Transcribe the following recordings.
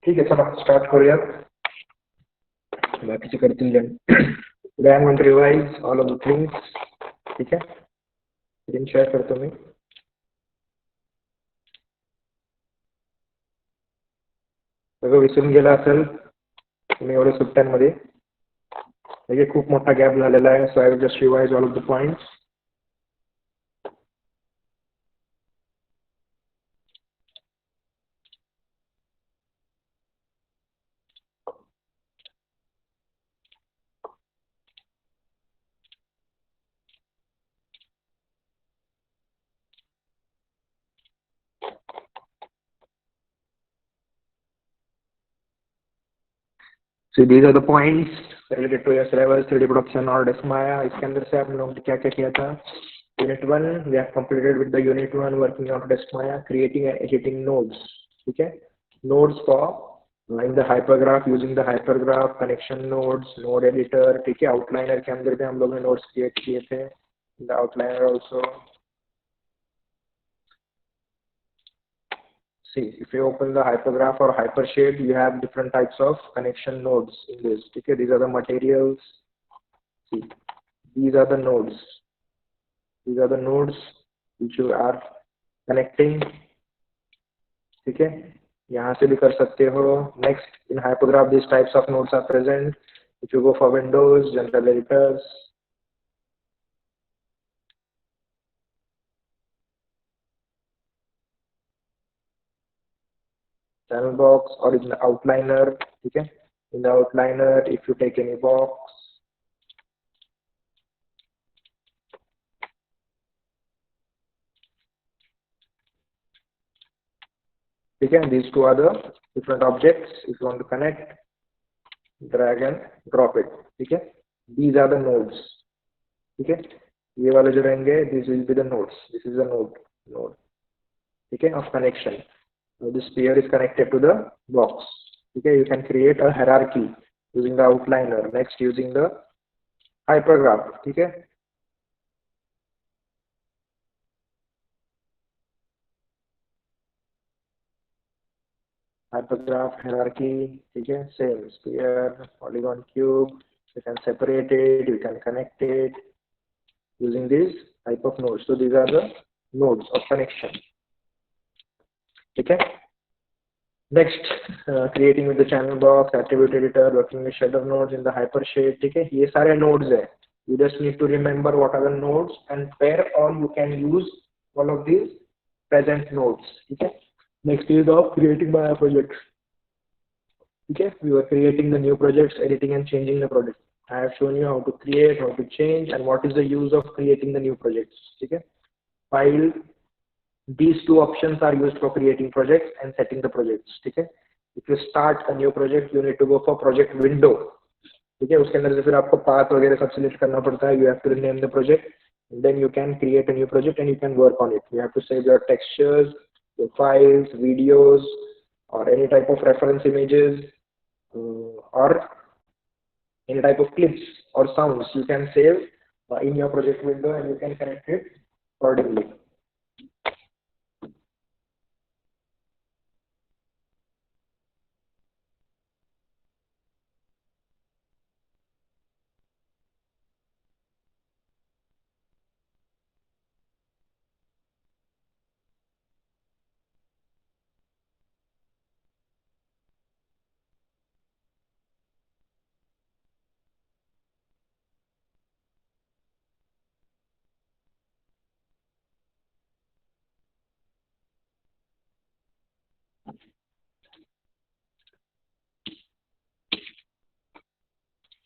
ठीक आहे, चला स्टार्ट करूयात. बाकीचे करतील जण. Today I'm going to revise all of the things. ठीक आहे, स्क्रीन शेअर करतो मी. सगळं विसरून गेला असेल तुम्ही एवढ्या सुट्ट्यांमध्ये. म्हणजे खूप मोठा गॅप झालेला आहे. So I will just revise all of the points. So these are the points related to your syllabus, 3D production और डेस्माया. इसके अंदर से आपने लोगों ने क्या क्या किया था? Unit 1 we have completed with the Unit 1 working on डेस्माया, creating and editing nodes. ठीक है, nodes for in the hypergraph, using the hypergraph, connection nodes, node editor. ठीक है, outliner के अंदर भी हम लोगों ने nodes create किए थे. The outliner also. See, if you open the hypergraph or hypershade, you have different types of connection nodes in this. Okay, these are the materials. See, these are the nodes. These are the nodes which you are connecting. ठीक है, यहाँ से भी कर सकते हो. Next, in hypergraph, these types of nodes are present. If you go for Windows, general editors. Channel box or in the outliner. Okay, in the outliner, if you take any box, okay, these two are the different objects. If you want to connect, drag and drop it. ठीक है, these are the nodes. ठीक है, ये वाले जो रहेंगे, this will be the nodes. This is a node. ठीक है, of connection. Now this sphere is connected to the box. ठीक है, you can create a hierarchy using the outliner. Next, using the hypergraph. ठीक है, hypergraph hierarchy. ठीक है, same sphere, polygon, cube. You can separate it, you can connect it using this type of nodes. So these are the nodes of connection. Okay. Next, creating with the channel box, attribute editor, working with shader nodes in the hypershade. Okay, ये सारे nodes है. You just need to remember what are the nodes and where all you can use all of these present nodes. Okay. Next is of creating my projects. Okay, we were creating the new projects, editing and changing the project. I have shown you how to create, how to change, and what is the use of creating the new projects. Okay, file. These two options are used for creating projects and setting the projects. ठीक है, if you start a new project, you need to go for project window. ठीक है, उसके अंदर से फिर आपको path वगैरह सब select करना पड़ता है. You have to rename the project, and then you can create a new project and you can work on it. You have to save your textures, your files, videos, or any type of reference images, or any type of clips or sounds. You can save in your project window and you can connect it accordingly.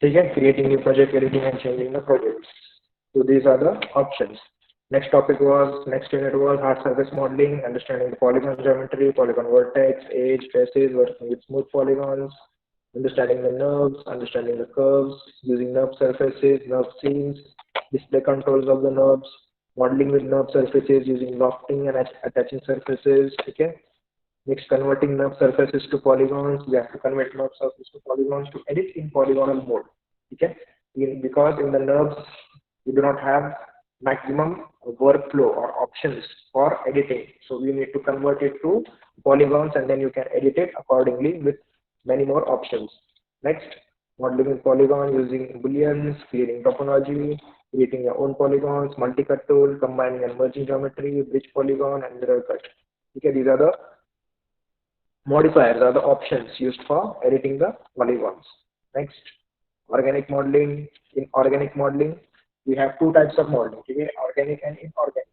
ठीक है, creating new project, editing and changing the projects. So these are the options. Next unit was hard surface modeling, understanding the polygon geometry, polygon vertex, edge, faces, working with smooth polygons, understanding the nerves, understanding the curves, using nerve surfaces, nerve scenes, display controls of the nerves, modeling with nerve surfaces using lofting and attaching surfaces. Okay. Next, converting nerve surfaces to polygons. We have to convert nerve surfaces to polygons to edit in polygonal mode. Okay, because in the nerves we do not have maximum workflow or options for editing, so we need to convert it to polygons and then you can edit it accordingly with many more options. Next, modeling with polygon using booleans, creating topology, creating your own polygons, multi-cut tool, combining and merging geometry, bridge polygon, and mirror cut. Okay, these are the modifiers, are the options used for editing the polygons. Next, organic modeling. In organic modeling, we have two types of modeling, okay? Organic and inorganic.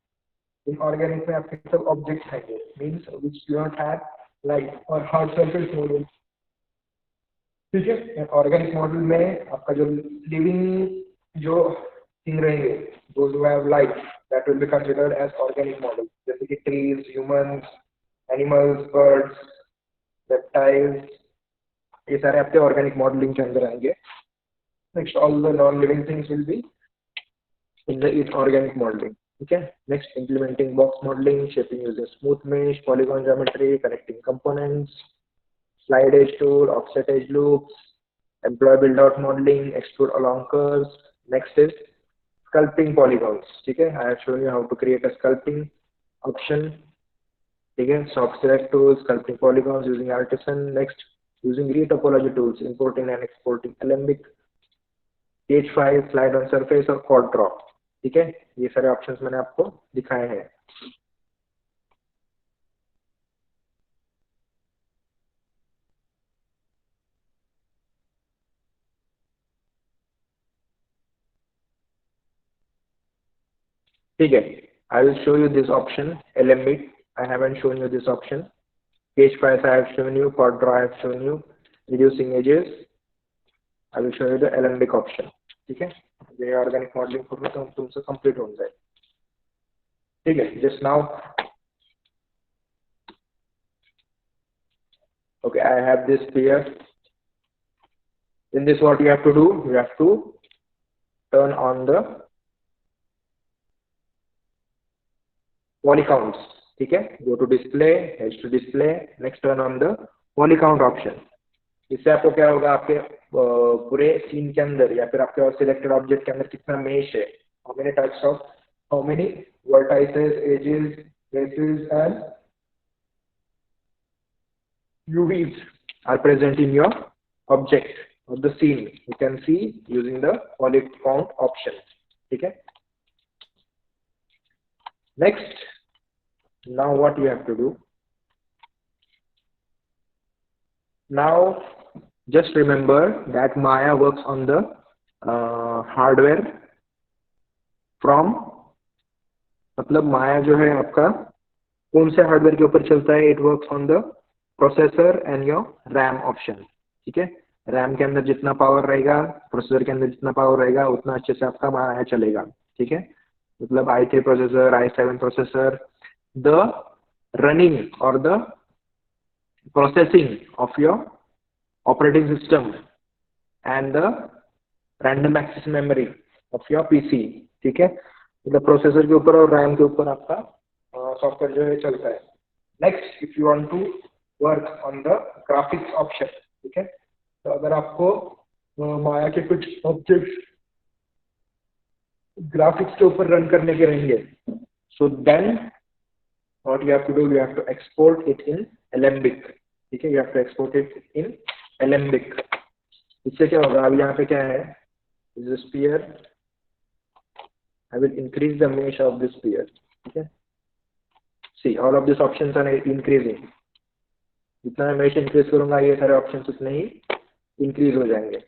Inorganic में आपके सब objects हैं, means which do not have light or hard surface model. ठीक है? Organic model में आपका जो living जो thing रहेंगे, those who have light, that will be considered as organic model. जैसे कि trees, humans, animals, birds, reptiles, ये सारे आपके organic modeling के अंदर आएंगे. Next, all the non-living things will be in the inorganic modeling. Okay. Next, implementing box modeling, shaping using smooth mesh, polygon geometry, connecting components, slide edge tool, offset edge loops, employee build-out modeling, extrude along curves. Next is sculpting polygons. Okay. I have shown you how to create a sculpting option. Again, soft select tools, sculpting polygons using artisan. Next, using retopology tools, importing and exporting Alembic, H5, slide on surface और quad draw. ठीक है, ये सारे options मैंने आपको दिखाए हैं. ठीक है, I will show you this option, Alembic. I haven't shown you this option. H5 I have shown you, quad draw I have shown you, reducing edges. I will show you the Alembic option. ठीक है, ये organic modelling पूर्ण तुमसे complete हो जाए. ठीक है, just now. Okay, I have this sphere. In this, what you have to do? You have to turn on the poly counts. ठीक है, go to display, edge to display. Next, turn on the poly count option. इससे आपको क्या होगा, आपके पूरे scene के अंदर या फिर आपके सिलेक्टेड ऑब्जेक्ट के अंदर कितना मेश है, how many types of, how many vertices, edges, faces and UVs are present in your object or the scene. You can see using the poly count option. ठीक है. Next, now what you have to do? Now, just remember that Maya works on the hardware from, मतलब माया जो है आपका कौन से hardware के ऊपर चलता है? It works on the processor and your RAM option. ठीक है, रैम के अंदर जितना पावर रहेगा, प्रोसेसर के अंदर जितना पावर रहेगा, उतना अच्छे से आपका माया चलेगा. ठीक है, मतलब i3 processor, i7 processor, the running और the processing of your operating system and the random access memory of your PC. ठीक है, मतलब प्रोसेसर के ऊपर और रैम के ऊपर आपका सॉफ्टवेयर जो है चलता है. Next, if you want to work on the graphics option, ठीक है, तो अगर आपको माया के कुछ ऑब्जेक्ट्स ग्राफिक्स के ऊपर रन करने के रहेंगे, so then what you have to do, you have to export it in Alembic. ठीक है, you have to export it in Alembic. इससे क्या होगा, अब यहाँ पे क्या है, is a sphere. I will increase the mesh of this sphere. ठीक है, see all of these options are increasing. जितना मैं mesh increase करूँगा, ये सारे options उतने ही increase हो जाएंगे.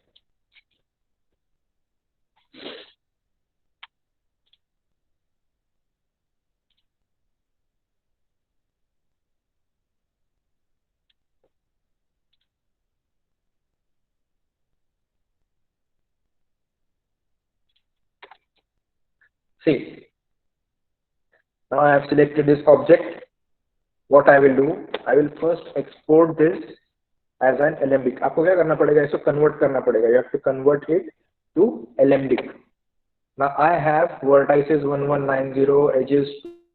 See, now I have selected this object. What I will do, I will first export this as an Alembic. आपको क्या करना पड़ेगा, इसको convert करना पड़ेगा. You have to convert it to Alembic. Now I have vertices 1190, edges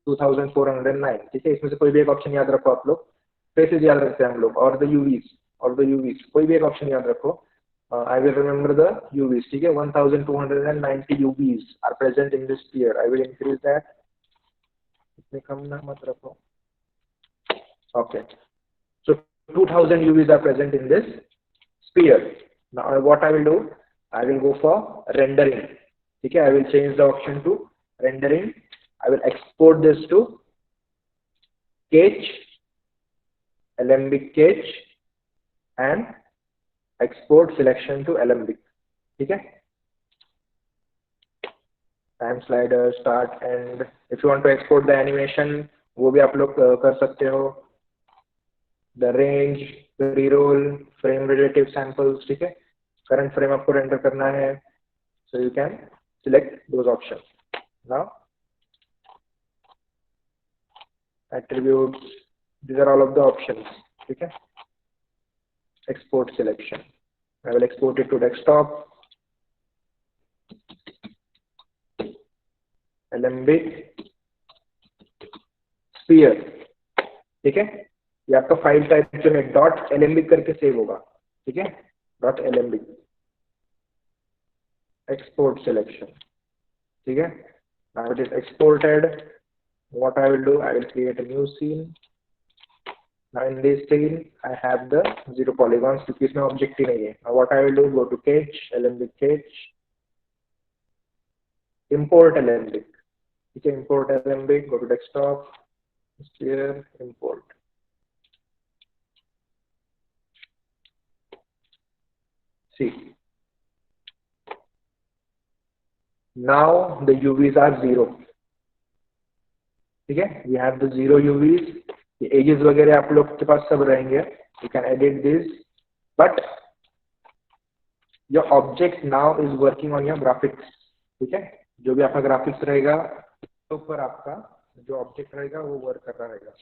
2409. ठीक है, इसमें से कोई भी एक ऑप्शन याद रखो आप लोग. फेसेस याद रखते हैं हम लोग, और the UVs कोई भी एक ऑप्शन याद रखो. I will remember the UVs. ठीक है, 1290 UVs are present in this sphere. I will increase that. इतने कम ना मत रखो. Okay, so 2000 UVs are present in this sphere. Now what I will do, I will go for rendering. Okay, I will change the option to rendering. I will export this to Sketch, Alembic Sketch, and export selection to Alembic. Okay, time slider, start, and if you want to export the animation, वो भी आप लोग कर सकते हो. The range, pre-roll, frame relative samples. ठीक है, current frame आपको render करना है, so you can select those options. Now attributes, these are all of the options. ठीक है, export selection. I will export it to desktop. Alembic sphere. ठीक है, ये आपका फाइल टाइप जो है डॉट एलेम्बिक करके सेव होगा. ठीक है, डॉट एलेम्बिक. Export selection. ठीक है, now it is exported. What I will do, I will create a new scene. Now in this scene I have the 0 polygons क्योंकि इसमें ऑब्जेक्ट ही नहीं है. Now what I will do, go to Sketch, Alembic Sketch, import Alembic. ठीक है, import Alembic, go to desktop, sphere, import. See, now the UVs are 0. ठीक है, we have the 0 UVs. ये edges वगैरह आप लोग के पास सब रहेंगे. You can edit this, but your object now is working on your graphics. ठीक है, जो भी आपका ग्राफिक्स रहेगा तो पर आपका जो ऑब्जेक्ट रहेगा वो वर्क कर रहा रहेगा.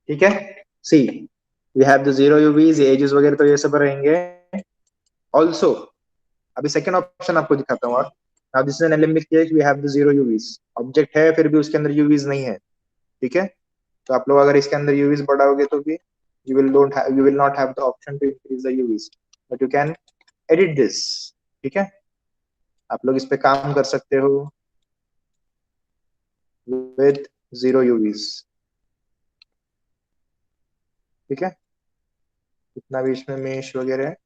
ठीक है, see we have the 0 UVs, edges वगैरह तो ये सब रहेंगे. ऑल्सो अभी सेकंड ऑप्शन आपको दिखाता हूँ. और now this is an Alembic cache, we have the 0 UVs. Object है फिर भी उसके अंदर UVs नहीं है. ठीक है, तो आप लोग अगर इसके अंदर UVs बढ़ाओगे तो भी you will not have the option to increase the UVs, but you can edit this. ठीक है, आप लोग इस पे काम कर सकते हो with 0 UVs. ठीक है, इतना भी इसमें मेश वगैरह है.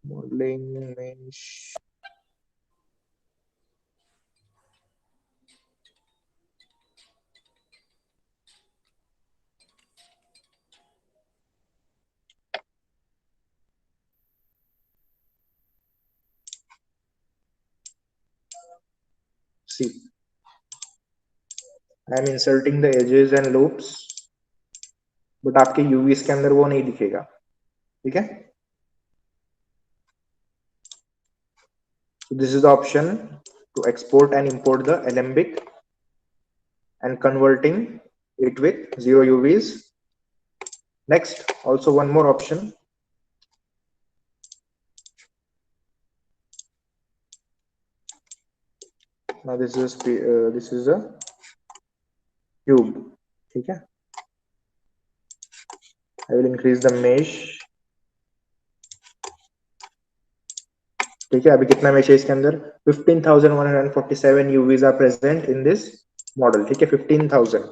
Modelling mesh. See, I am inserting the edges and loops, but आपके UVs के अंदर वो नहीं दिखेगा. ठीक है, so this is the option to export and import the Alembic and converting it with 0 UVs. Next, also one more option. Now this is a cube. ठीक है, I will increase the mesh. ठीक है, अभी कितना mesh है इसके अंदर? 15,147 UVs are present in this model. ठीक है, 15,000.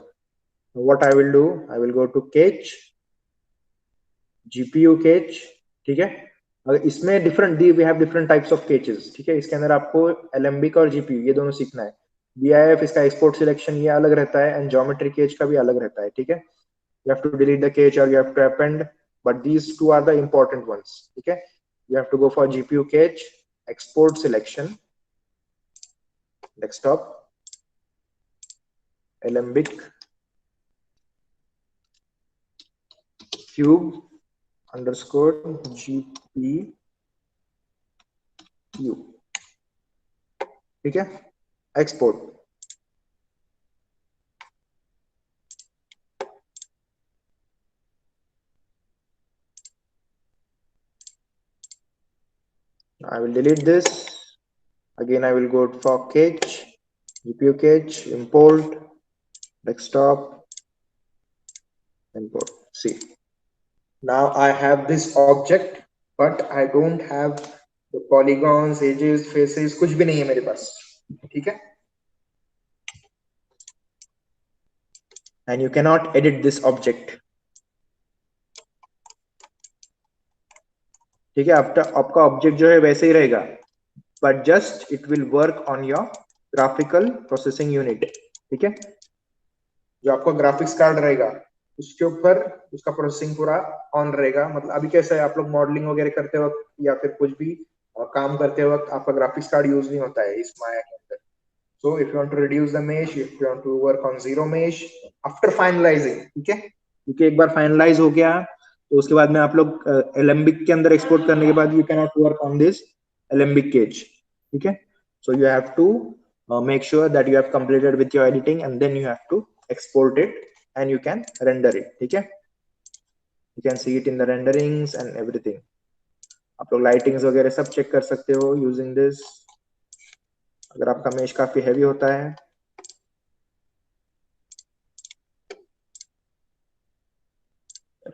what I will do, I will go to cache, GPU cache, ठीक है. अगर इसमें different we have different types of cases, ठीक है. इसके अंदर आपको एलेम्बिक और जीपीयू ये दोनों सीखना है. बीआईएफ इसका एक्सपोर्ट सिलेक्शन ये अलग रहता है एंड ज्योमेट्री केज का भी अलग रहता है, ठीक है. You have to delete the cache or you have to append, but these two are the important ones, ठीक है. You have to go for GPU cache, export selection, desktop, alembic, cube underscore GPU, ठीक है. Export. I will delete this. Again, I will go for cache, GPU cache, import, desktop, import. See, now I have this object, but I don't have the polygons, edges, faces, कुछ भी नहीं है मेरे पास, ठीक है. And you cannot edit this object, ठीक है. आपका ऑब्जेक्ट जो है वैसे ही रहेगा, but just it will work on your graphical processing unit, ठीक है. जो आपका ग्राफिक्स कार्ड रहेगा उसके ऊपर उसका प्रोसेसिंग पूरा ऑन रहेगा. मतलब अभी कैसा है, आप लोग मॉडलिंग वगैरह करते वक्त या फिर कुछ भी काम करते वक्त आपका ग्राफिक्स कार्ड यूज नहीं होता है इस माया के अंदर. So if you want to reduce the mesh, if you want to work on zero mesh after finalizing, ठीक है, क्योंकि एक बार फाइनलाइज हो गया तो उसके बाद में आप लोग एलेम्बिक के अंदर एक्सपोर्ट करने के बाद you can not work on this Alembic cache, ठीक है. So you have to make sure that you have completed with your editing and then you have to export it and you can render it, ठीक है. You can see it in the renderings and everything. आप लोग lightings वगैरह सब check कर सकते हो using this. अगर आपका मेश काफी हैवी होता है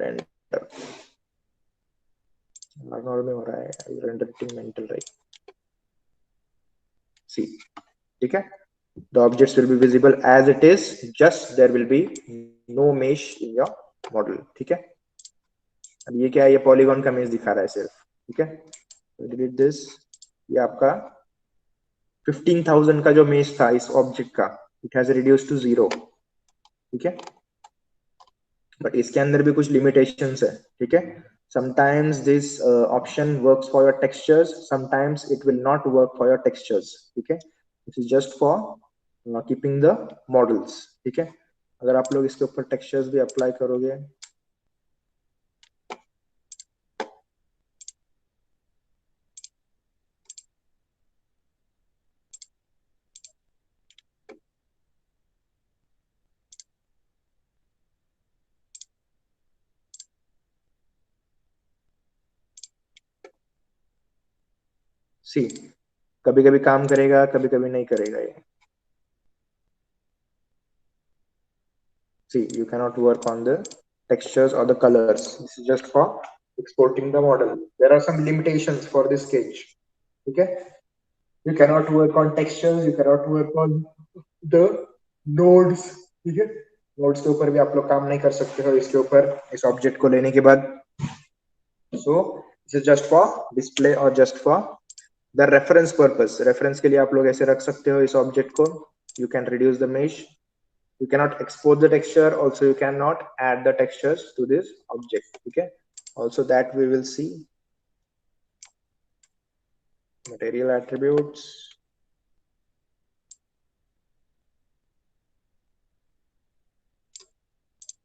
रेंडर नॉर्मल में हो रहा है रेंडरिंग मेंटल राइट. सी, ठीक है. The objects will be visible as it is, just there will be no mesh in your model, ठीक है. अब ये क्या है, ये पॉलीगॉन का मेश दिखा रहा है सिर्फ, ठीक है. Delete this. ये आपका 15,000 का जो मेश था इस ऑब्जेक्ट का, इट हैज रिड्यूस्ड टू 0, ठीक है. बट इसके अंदर भी कुछ लिमिटेशंस है, ठीक है. Sometimes this option works for your textures, sometimes it will not work for your textures, ठीक है. This is just for keeping the models, ठीक है. अगर आप लोग इसके ऊपर टेक्सचर्स भी अप्लाई करोगे सी, कभी कभी काम करेगा कभी कभी नहीं करेगा ये. See, you cannot work on the textures or the colors. This is just for exporting the model. There are some limitations for this sketch, okay. You cannot work on textures, you cannot work on the nodes, ठीक है. Nodes के ऊपर भी आप लोग काम नहीं कर सकते हो इसके ऊपर इस ऑब्जेक्ट को लेने के बाद. So this is just for display और just for the reference purpose. Reference के लिए आप लोग ऐसे रख सकते हो इस ऑब्जेक्ट को. You can reduce the mesh. You cannot export the texture, also you cannot add the textures to this object, okay. Also that we will see. Material attributes,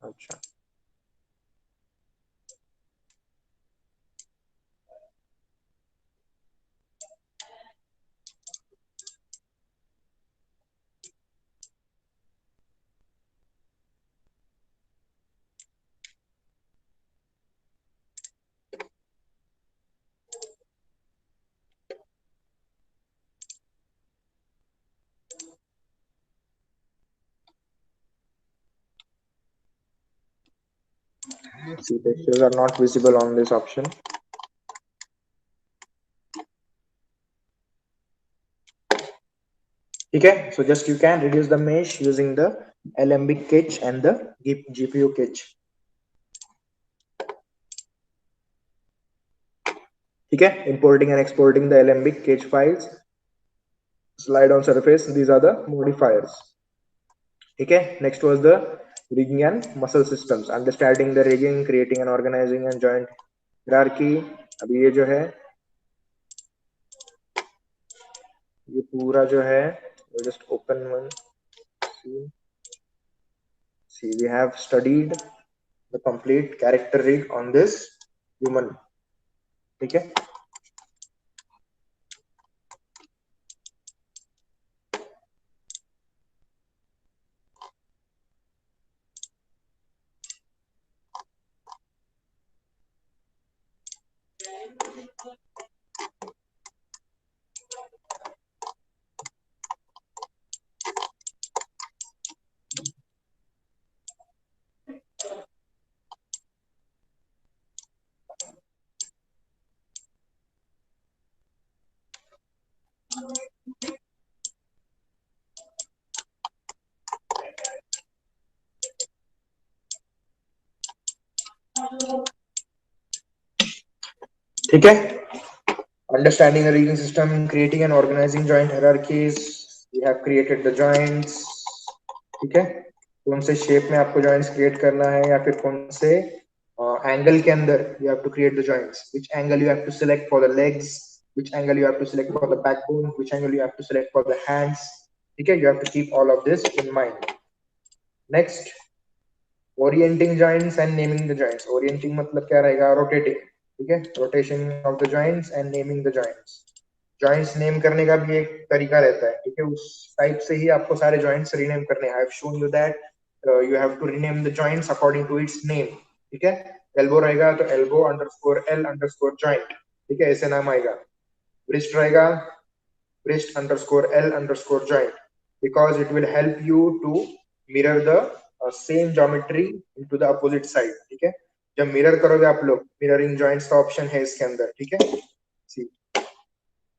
अच्छा. See, textures are not visible on this option. Okay, so just you can reduce the mesh using the alembic cache and the GPU cache. ठीक है, importing and exporting the alembic cache files, slide on surface, these are the modifiers. ठीक है, next was the rigging and muscle systems, understanding the rigging, creating and organizing and joint hierarchy. अभी ये जो है, ये पूरा जो है, just open one. See, we have studied the complete character rig on this human. ठीक है, ठीक है, understanding the rigging system, creating and organizing joint hierarchies, we have created the joints. ठीक है, कौन से शेप में आपको joints create करना है या फिर कौन से angle के अंदर you have to create the joints, which angle you have to select for the legs, which angle you have to select for the backbone, which angle you have to select for the hands. ठीक है, you have to keep all of this in mind. Next, orienting joints and naming the joints. Orienting मतलब क्या रहेगा, rotating. ठीक है, rotation of the joints and naming the joints. joints name करने का भी एक तरीका रहता है, ठीक है, उस टाइप से ही आपको सारे joints rename करने हैं. I have shown you that you have to rename the joints according to its name. ठीक है, elbow रहेगा तो elbow underscore L underscore joint, ठीक है, ऐसे नाम आएगा. wrist रहेगा wrist underscore L underscore joint, because it will help you to mirror the same geometry into the opposite side. ठीक है, जब मिरर करोगे आप लोग, मिररिंग जॉइंट्स का ऑप्शन है इसके अंदर. ठीक है, see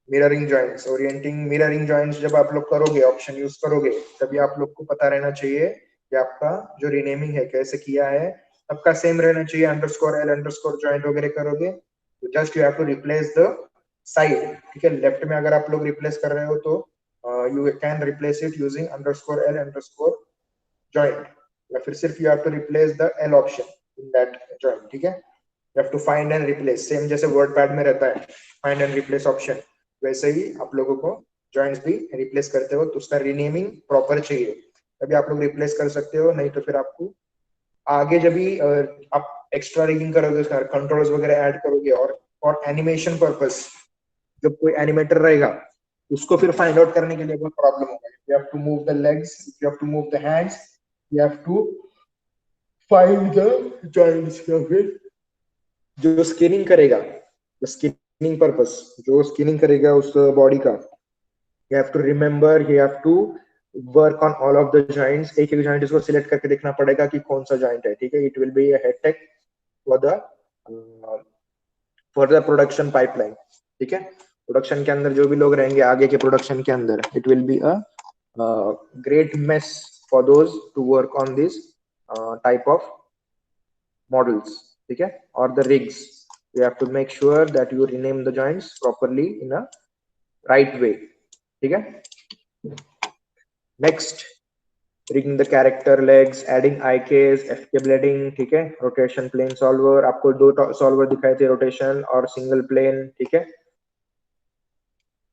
mirroring joints, orienting mirroring joints जब आप लोग करोगे, ऑप्शन यूज करोगे, तभी आप लोग को पता रहना चाहिए कि आपका जो रीनेमिंग है कैसे किया है, सबका सेम रहना चाहिए. अंडरस्कोर एल अंडरस्कोर जॉइंट वगैरह करोगे तो just you have to replace the side. ठीक है, लेफ्ट में अगर आप लोग रिप्लेस कर रहे हो तो you can replace it using underscore L underscore joint, या फिर सिर्फ you have to replace the L option in that joint. ठीक है, you have to find and replace, same जैसे वर्ड पैड में रहता है फाइंड एंड रिप्लेस ऑप्शन, वैसे ही आप लोगों को जॉइंट्स भी रिप्लेस करते हो तो उसका रीनेमिंग प्रॉपर चाहिए, तभी आप लोग रिप्लेस कर सकते हो. नहीं तो फिर आपको आगे जब भी आप एक्स्ट्रा रिगिंग करोगे, कंट्रोल्स वगैरह ऐड करोगे और एनिमेशन पर्पस जब कोई एनिमेटर रहेगा उसको फिर फाइंड आउट करने के लिए बहुत प्रॉब्लम होगा. You have to move the legs, you have to move the hands, you have to find the joints. या फिर जो स्किनिंग करेगा, द स्किनिंग पर्पस, जो स्किनिंग करेगा उस बॉडी का, you have to remember, you have to work on all of the joints. एक एक जॉइंट इसको सिलेक्ट करके देखना पड़ेगा कि कौन सा जॉइंट है. ठीक है, it will be a headache for the production pipeline. ठीक है, प्रोडक्शन के अंदर जो भी लोग रहेंगे आगे के प्रोडक्शन के अंदर, it will be a great mess for those to work on this type of models. ठीक है, or the rigs, you have to make sure that you rename the joints properly in a right way. ठीक है, next, rigging the character legs, adding IKs, FK bleeding. ठीक है, rotation plane solver, आपको दो solver दिखाए थे, rotation और single plane. ठीक है,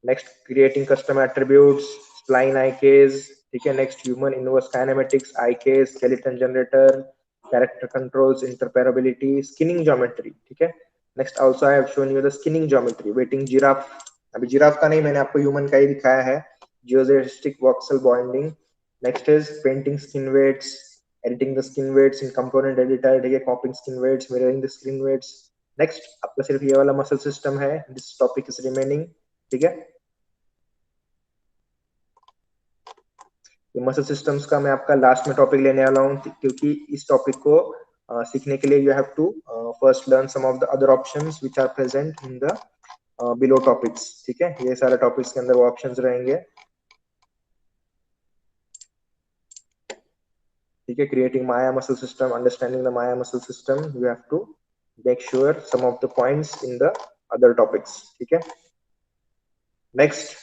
next, creating custom attributes, spline IKs. ठीक है, next, human inverse kinematics IKs, skeleton generator, character controls, interoperability, skinning geometry. ठीक है, next, also I have shown you the skinning geometry, waiting giraffe. अभी giraffe का नहीं, मैंने आपको ह्यूमन का ही दिखाया है. Geodesic voxel bonding. Next is painting skin weights, editing the skin weights in component editor. ठीक है, copying skin weights, mirroring the skin weights. Next, आपका सिर्फ ये वाला मसल सिस्टम है. This topic is remaining. ठीक है, ये मसल सिस्टम्स का मैं आपका लास्ट में टॉपिक लेने वाला हूँ, क्योंकि इस टॉपिक को सीखने के लिए you have to first learn some of the other options which are present in the below topics. ठीक है, ये सारे टॉपिक्स के अंदर वो ऑप्शंस रहेंगे. ठीक है, creating Maya muscle system, understanding the Maya muscle system, you have to make sure some of the points in the other topics. ठीक है, next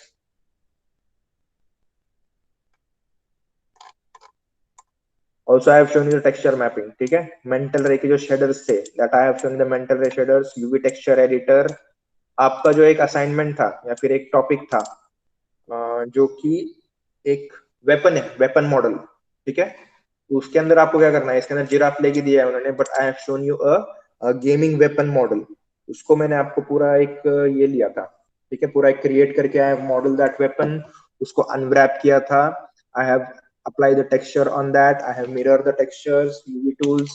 also I have shown you the texture mapping. ठीक है, mental ray के जो shaders थे, that I have shown you the mental ray shaders, UV texture editor. आपका जो एक असाइनमेंट था या फिर एक टॉपिक था जो कि एक वेपन है, वेपन मॉडल, ठीक है, उसके अंदर आपको क्या करना है, इसके अंदर जिराफ लेके दिया है उन्होंने, but I have shown you a gaming weapon model. उसको मैंने आपको पूरा एक ये लिया था, ठीक है, पूरा एक क्रिएट करके I have model that weapon, उसको अनवैप किया था, I have apply the texture on that, I have mirror the textures, UV tools,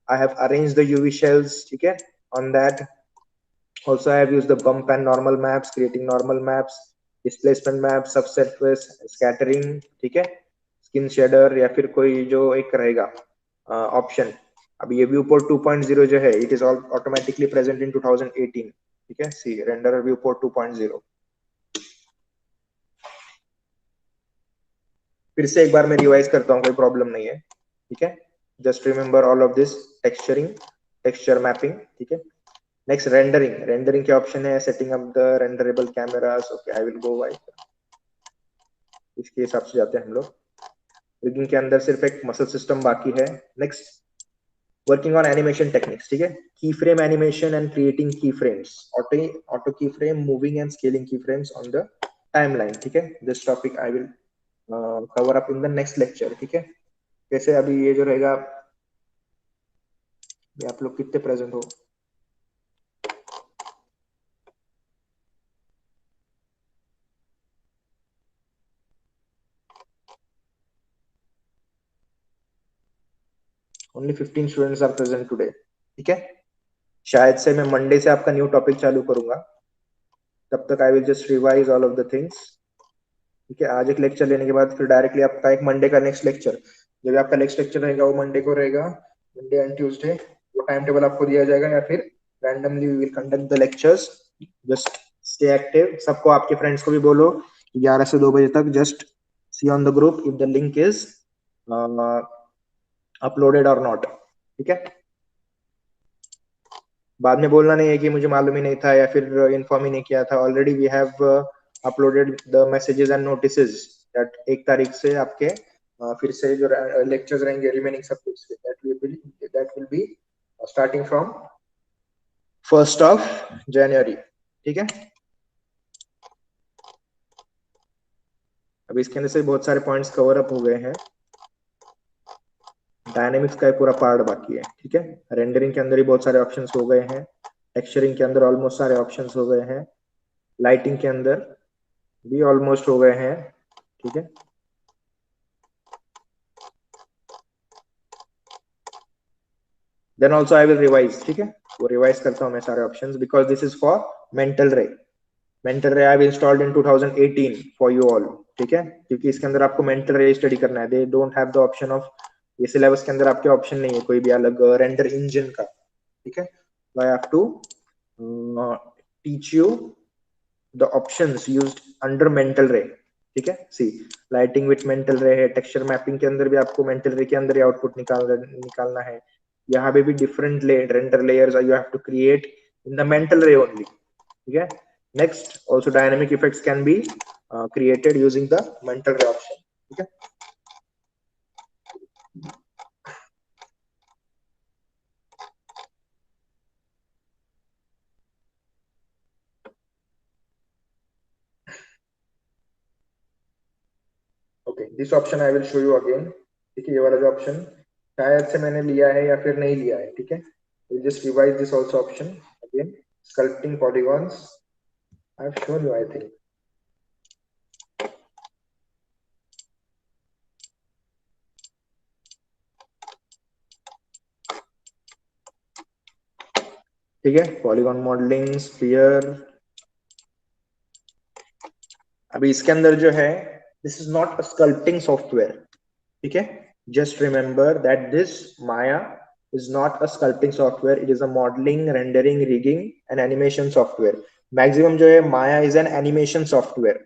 I have arranged the UV shells, ठीक है, on that. Also I have used the bump and normal maps, creating normal maps, displacement maps, subsurface, scattering, ठीक है, skin shader या फिर कोई जो एक रहेगा ऑप्शन। अब ये viewport 2.0 जो है, it is all automatically present in 2018, ठीक है, सी रेंडर viewport 2.0। फिर से एक बार मैं रिवाइज करता हूँ, कोई प्रॉब्लम नहीं है, ठीक है, just remember all of this, texturing, texture mapping, ठीक है। नेक्स्ट रेंडरिंग, रेंडरिंग के ऑप्शन है setting up the renderable cameras, okay I will go white, इसके हिसाब से जाते हैं हम लोग। रिगिंग के अंदर सिर्फ एक मसल सिस्टम बाकी है। Next working on animation techniques, ठीक है, की फ्रेम एनिमेशन एंड क्रिएटिंग की फ्रेम्स, ऑटो की फ्रेम, मूविंग एंड स्केलिंग की फ्रेम्स ऑन द टाइमलाइन, ठीक है, this topic I will cover up in the next lecture, ठीक है। कैसे अभी ये जो रहेगा, आप लोग कितने प्रेजेंट हो, only 15 students are present today, ठीक है। शायद से मैं मंडे से आपका न्यू टॉपिक चालू करूंगा, तब तक I will just revise all of the things, ठीक है। आज एक लेक्चर लेने के बाद फिर डायरेक्टली आपका एक मंडे का नेक्स्ट लेक्चर, जब आपका नेक्स्ट लेक्चर रहेगा वो मंडे को रहेगा, मंडे एंड ट्यूसडे, वो टाइम टेबल आपको दिया जाएगा या फिर randomly we will conduct the lectures, just stay active. सबको, आपके फ्रेंड्स को भी बोलो 11 से 2 बजे तक just see on the group if the link is uploaded और नॉट, ठीक है। बाद में बोलना नहीं है कि मुझे मालूम ही नहीं था या फिर इन्फॉर्म ही नहीं किया था, already we have uploaded the messages and notices that 1 तारीख से आपके फिर से जो लेक्चर्स रहेंगे रिमेनिंग सब्जेक्ट्स के, that will be starting from 1st of January, ठीक है। अभी इसके अंदर से बहुत सारे पॉइंट्स कवर अप हो गए हैं, डायनेमिक्स का पूरा पार्ट बाकी है, ठीक है। रेंडरिंग के अंदर ही बहुत सारे ऑप्शंस हो गए हैं, टेक्सचरिंग के अंदर ऑलमोस्ट सारे ऑप्शंस हो गए हैं, लाइटिंग के अंदर भी ऑलमोस्ट हो गए हैं, ठीक है। Then also I will revise, ठीक है, वो रिवाइज करता हूँ मैं सारे options, because this is for Mental Ray, Mental Ray I have installed in 2018 for you all, ठीक है, क्योंकि इसके अंदर आपको मेंटल रे स्टडी करना है, they don't have the option of, ये सिलेबस के अंदर आपके ऑप्शन नहीं है कोई भी अलग रेंडर इंजन का, ठीक है। So I have to teach you the options used under mental ray, ठीक है। सी लाइटिंग विथ मेंटल रे है, टेक्सचर मैपिंग के अंदर भी आपको मेंटल रे के अंदर ही आउटपुट निकालना है, यहाँ पे भी different render layers you have to create in the Mental Ray only, ठीक है। Next also dynamic effects can be created using the Mental Ray option, ठीक है। Okay, this option I will show you again, ठीक है, ये वाला जो option शायद से मैंने लिया है या फिर नहीं लिया है, ठीक है। Just revise this also option again, sculpting polygons, I've shown you I think, ठीक है। पॉलीगॉन मॉडलिंग, स्फीयर, अभी इसके अंदर जो है this is not a sculpting software, ठीक है, just remember that this Maya is not a sculpting software, it is a modeling, rendering, rigging and animation software. Maximum जो है माया इज एन एनिमेशन सॉफ्टवेयर,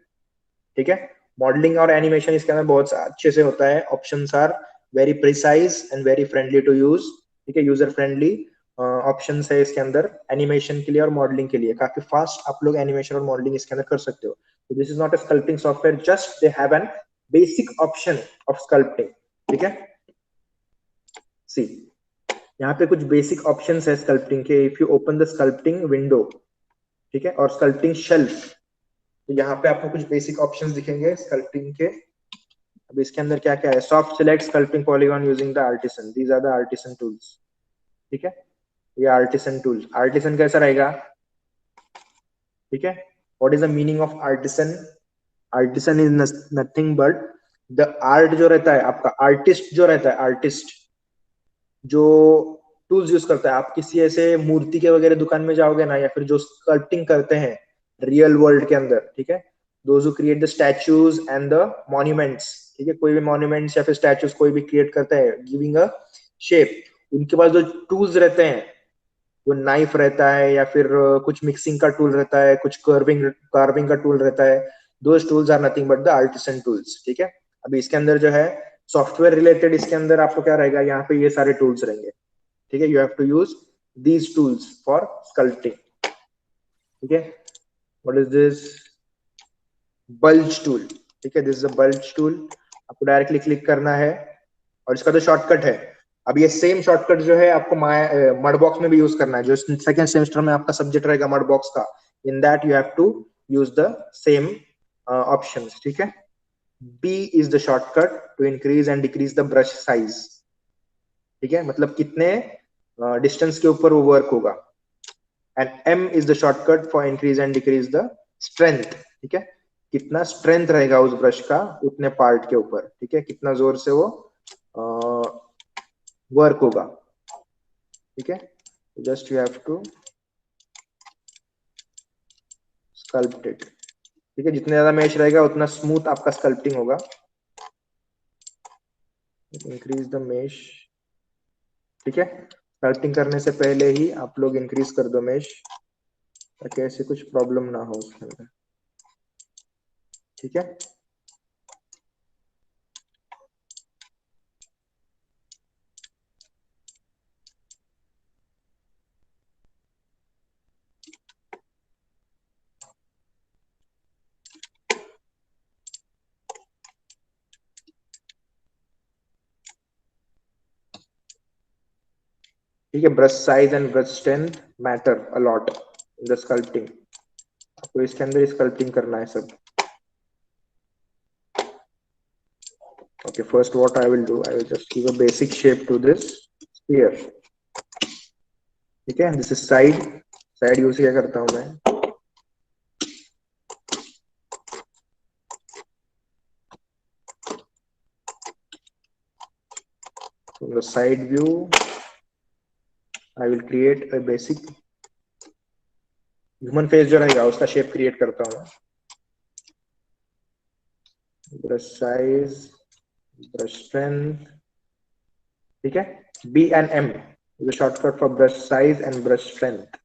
ठीक है। मॉडलिंग और animation इसके अंदर बहुत अच्छे से होता है, options are very precise and very friendly to use, ठीक है, यूजर फ्रेंडली ऑप्शन है इसके अंदर एनिमेशन के लिए और मॉडलिंग के लिए, काफी फास्ट आप लोग एनिमेशन और मॉडलिंग इसके अंदर कर सकते हो। तो this is not a sculpting software, just they have an basic option of sculpting, ठीक है। सी यहाँ पे कुछ बेसिक ऑप्शंस है स्कल्पटिंग के, if you open the sculpting window, ठीक है, और स्कल्पटिंग शेल्फ, तो यहाँ पे आपको कुछ बेसिक ऑप्शंस दिखेंगे स्कल्पटिंग के। अब इसके अंदर क्या क्या है, soft select sculpting polygon using the Artisan, these are the Artisan tools, ठीक है, ये आर्टिसन टूल। आर्टिसन कैसा रहेगा, ठीक है, what is the meaning of artisan, artisan is nothing but the art जो रहता है आपका, आर्टिस्ट जो रहता है, आर्टिस्ट जो टूल्स यूज करता है, आप किसी ऐसे मूर्ति के वगैरह दुकान में जाओगे ना, या फिर जो स्कल्पटिंग करते हैं रियल वर्ल्ड के अंदर, ठीक है, those who create the statues and the monuments, ठीक है, कोई भी मॉन्यूमेंट्स या फिर स्टैचूज कोई भी क्रिएट करता है गिविंग अ शेप, उनके पास जो टूल्स रहते हैं, वो नाइफ रहता है या फिर कुछ मिक्सिंग का टूल रहता है, कुछ कर्विंग कार्विंग का टूल रहता है, those tools are nothing but the Artisan tools, ठीक है। अभी इसके अंदर जो है सॉफ्टवेयर रिलेटेड, इसके अंदर आपको क्या रहेगा, यहाँ पे ये सारे टूल्स रहेंगे, ठीक है, you have to use these tools for sculpting, ठीक है। What is this, bulge tool, ठीक है, this is a bulge tool, आपको डायरेक्टली क्लिक करना है और इसका जो शॉर्टकट है, अब ये सेम शॉर्टकट जो है आपको मड बॉक्स में भी यूज करना है, जो सेकंड सेमेस्टर में आपका सब्जेक्ट रहेगा मड बॉक्स का, in that you have to use the same options, ठीक है। B is the shortcut to increase and decrease the brush size, ठीक है, मतलब कितने डिस्टेंस के ऊपर वो वर्क होगा। And M is the shortcut for increase and decrease the strength, ठीक है, कितना स्ट्रेंथ रहेगा उस ब्रश का उतने पार्ट के ऊपर, ठीक है, कितना जोर से वो वर्क होगा, ठीक है। Just you have to sculpt it, ठीक है, जितने ज्यादा मेश रहेगा उतना स्मूथ आपका स्कल्पटिंग होगा। इंक्रीज द मेश, ठीक है, स्कल्पटिंग करने से पहले ही आप लोग इंक्रीज कर दो मेश, ताकि ऐसे कुछ प्रॉब्लम ना हो उसके अंदर, ठीक है। ठीक है, brush size and brush strength matter a lot in the sculpting, आपको इसके अंदर स्कल्पटिंग करना है सब। Okay, first what I will do, I will just give a basic shape to this sphere, ठीक है, this is side, side use क्या करता हूं मैं, from the side view I will create a basic human face जो रहेगा उसका shape create करता हूँ मैं। ब्रश साइज, ब्रश स्ट्रेंथ, ठीक है, B and M is a shortcut for brush size and brush strength।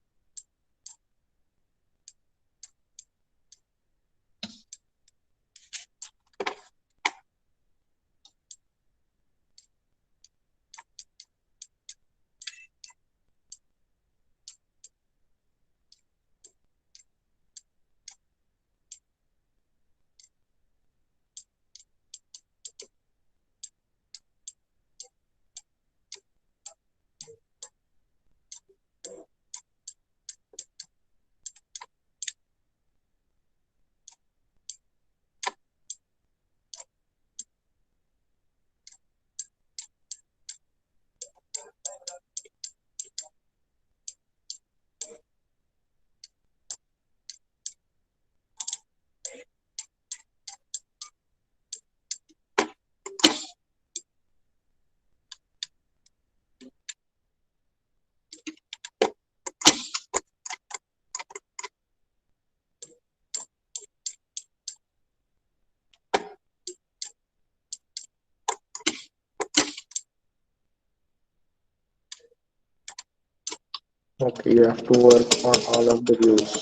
Okay, you have to work on all of the views।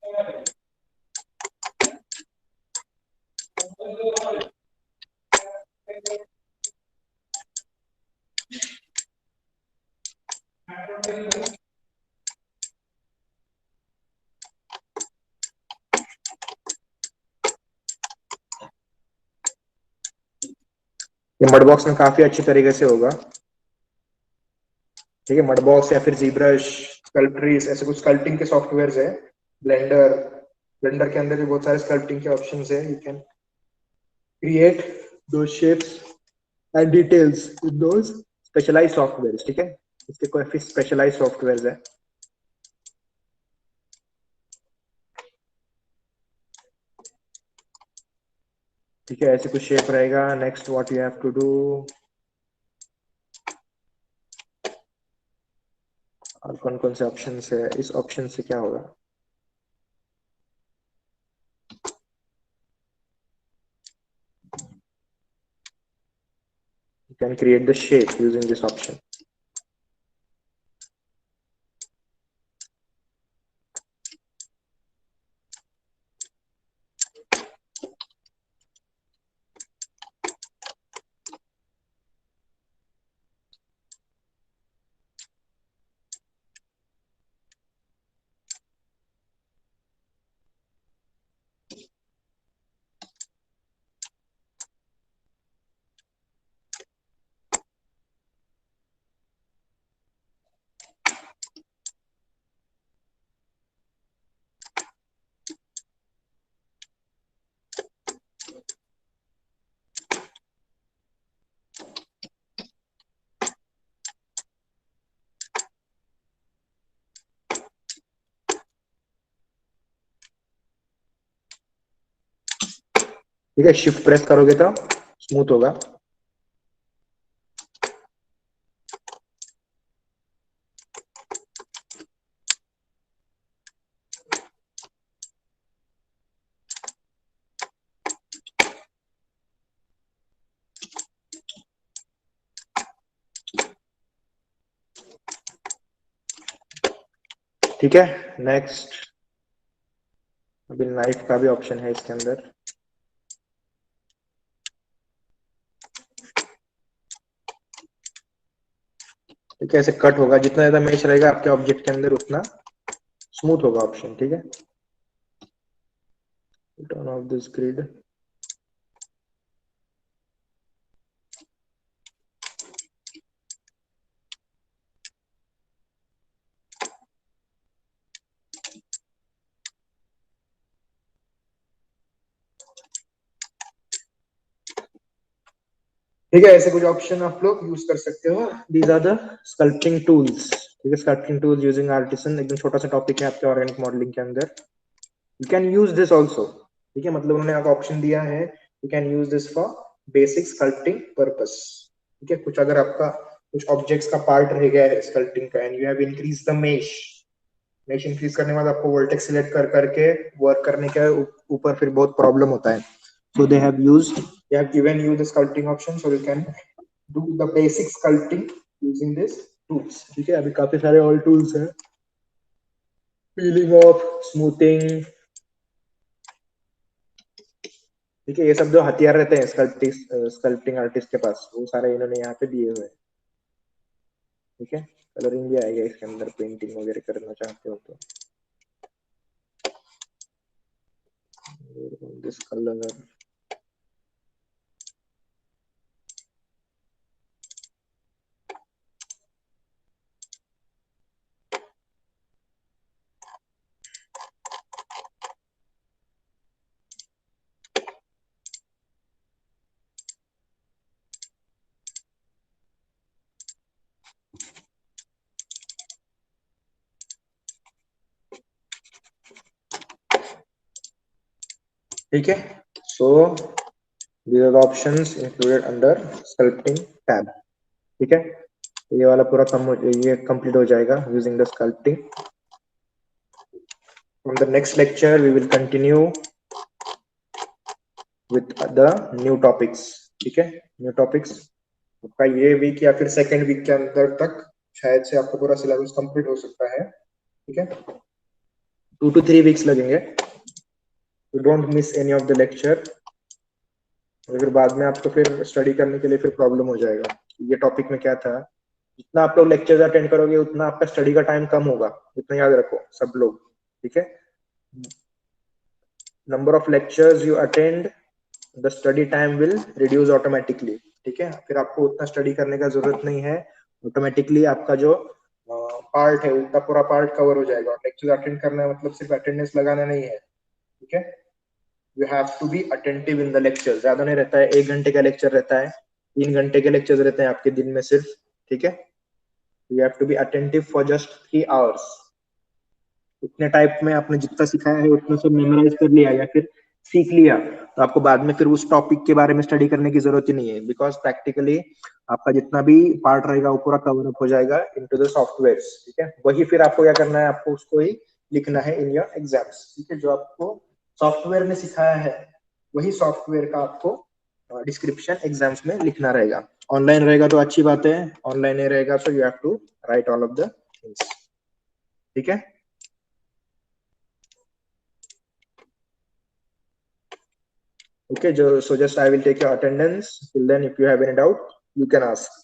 ये mud box में काफी अच्छी तरीके से होगा। ठीक है, मड बॉक्स या फिर जीब्रश, स्कल्पट्रीज, ऐसे कुछ स्कल्पटिंग के सॉफ्टवेयर है। ब्लेंडर, ब्लेंडर के अंदर भी बहुत सारे स्कल्पटिंग के ऑप्शंस है। You can create those shapes and details in those specialised software. ठीक है, इसके कोई स्पेशलाइज्ड सॉफ्टवेयर है। ठीक है, ऐसे कुछ शेप रहेगा। Next what you have to do, और कौन कौन से ऑप्शन है, इस ऑप्शन से क्या होगा। You can create the shape using this option. ठीक है, शिफ्ट प्रेस करोगे तो स्मूथ होगा। ठीक है, नेक्स्ट अभी नाइफ का भी ऑप्शन है इसके अंदर। ठीक है, ऐसे कट होगा, जितना ज्यादा मैच रहेगा आपके ऑब्जेक्ट के अंदर उतना स्मूथ होगा ऑप्शन। ठीक है, टर्न ऑफ दिस ग्रिड। ठीक है, ऐसे कुछ ऑप्शन आप लोग यूज कर सकते हो। These are the sculpting tools. ठीक है, स्कल्पटिंग टूल्स यूजिंग आर्टिसन, एकदम छोटा सा टॉपिक है आपके ऑर्गेनिक मॉडलिंग के अंदर। You can use this also. ठीक है, मतलब उन्होंने आपको ऑप्शन दिया है, you can use this for basic sculpting purpose. ठीक है, कुछ अगर आपका कुछ ऑब्जेक्ट्स का पार्ट रह गया है स्कल्पटिंग का, and you have increase the mesh, mesh increase करने के बाद आपको वर्टेक्स सिलेक्ट कर करके वर्क करने के ऊपर फिर बहुत प्रॉब्लम होता है। So they have used, they have given you the sculpting option, so you can do the basic sculpting using this tools. ठीक है, अभी काफी सारे और tools हैं, peeling off, smoothing। ठीक है, ये सब जो हथियार रहते हैं स्कल्पटिंग आर्टिस्ट के पास, वो सारे इन्होंने यहाँ पे दिए हुए हैं। ठीक है, कलरिंग भी आएगा इसके अंदर, पेंटिंग वगैरह करना चाहते हो तो दिस कलर। ठीक है, सो these are the options included under sculpting tab। ठीक है, ये वाला पूरा ये कंप्लीट हो जाएगा using the sculpting. From the next lecture, we will continue with the new topics। ठीक है, न्यू टॉपिक्स आपका ये वीक या फिर सेकेंड वीक के अंदर तक शायद से आपका पूरा सिलेबस कंप्लीट हो सकता है। ठीक है, 2 to 3 वीक्स लगेंगे। तो don't miss any of the lecture, फिर बाद में आपको फिर स्टडी करने के लिए फिर प्रॉब्लम हो जाएगा। ये टॉपिक में क्या था, जितना आप लोग लेक्चर्स अटेंड करोगे उतना आपका स्टडी का टाइम कम होगा, इतना याद रखो सब लोग, ठीक है। Number of lectures you attend, the study time will reduce automatically, ठीक है। फिर आपको उतना स्टडी करने का जरूरत नहीं है, ऑटोमेटिकली आपका जो पार्ट है उतना पूरा पार्ट कवर हो जाएगा। लेक्चर अटेंड करना मतलब सिर्फ अटेंडेंस लगाना नहीं है, ठीक है। You have to be attentive in the lecture. ज्यादा नहीं रहता है, 1 घंटे का लेक्चर रहता है, 3 घंटे के लेक्चर रहते हैं आपके दिन में सिर्फ, ठीक है। You have to be attentive for just 3 hours. उतने टाइप में आपने जितना सिखाया है उतना सब मेमोराइज कर लिया या फिर सीख लिया, तो आपको बाद में फिर उस टॉपिक के बारे में स्टडी करने की जरूरत ही नहीं है, बिकॉज प्रैक्टिकली आपका जितना भी पार्ट रहेगा वो पूरा कवर अप हो जाएगा इनटू द सॉफ्टवेयर, ठीक है। वही फिर आपको क्या करना है, आपको उसको ही लिखना है इन योर एग्जाम्स, ठीक है। जो आपको सॉफ्टवेयर में सिखाया है वही सॉफ्टवेयर का आपको डिस्क्रिप्शन एग्जाम्स में लिखना रहेगा। ऑनलाइन रहेगा तो अच्छी बात है, ऑनलाइन नहीं रहेगा so you have to write all of the things, ठीक है। Okay, so just I will take your attendance. Till then, if you have any doubt, you can ask.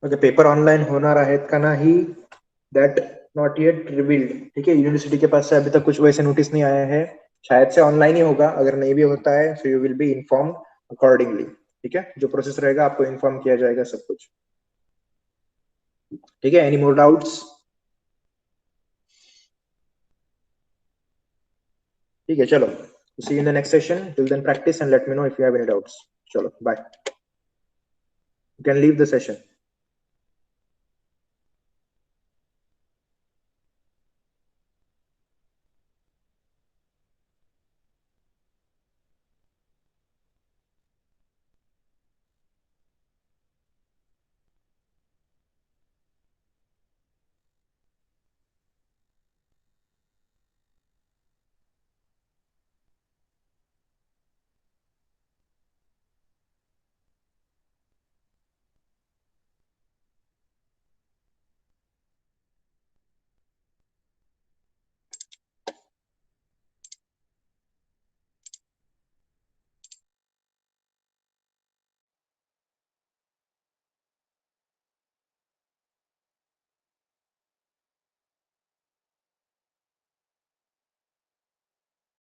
Okay, paper online होणार आहेत का नाही, that not yet revealed, ठीक है। University के पास से अभी तक कुछ वैसे नोटिस नहीं आया है, शायद से ऑनलाइन ही होगा, अगर नहीं भी होता है so you will be inform accordingly, ठीक है। जो प्रोसेस रहेगा आपको इन्फॉर्म किया जाएगा सब कुछ, ठीक है। Any more doubts? ठीक है, चलो, see you in the next session. Till then practice and let me know if you have any doubts. चलो bye, you can leave the session.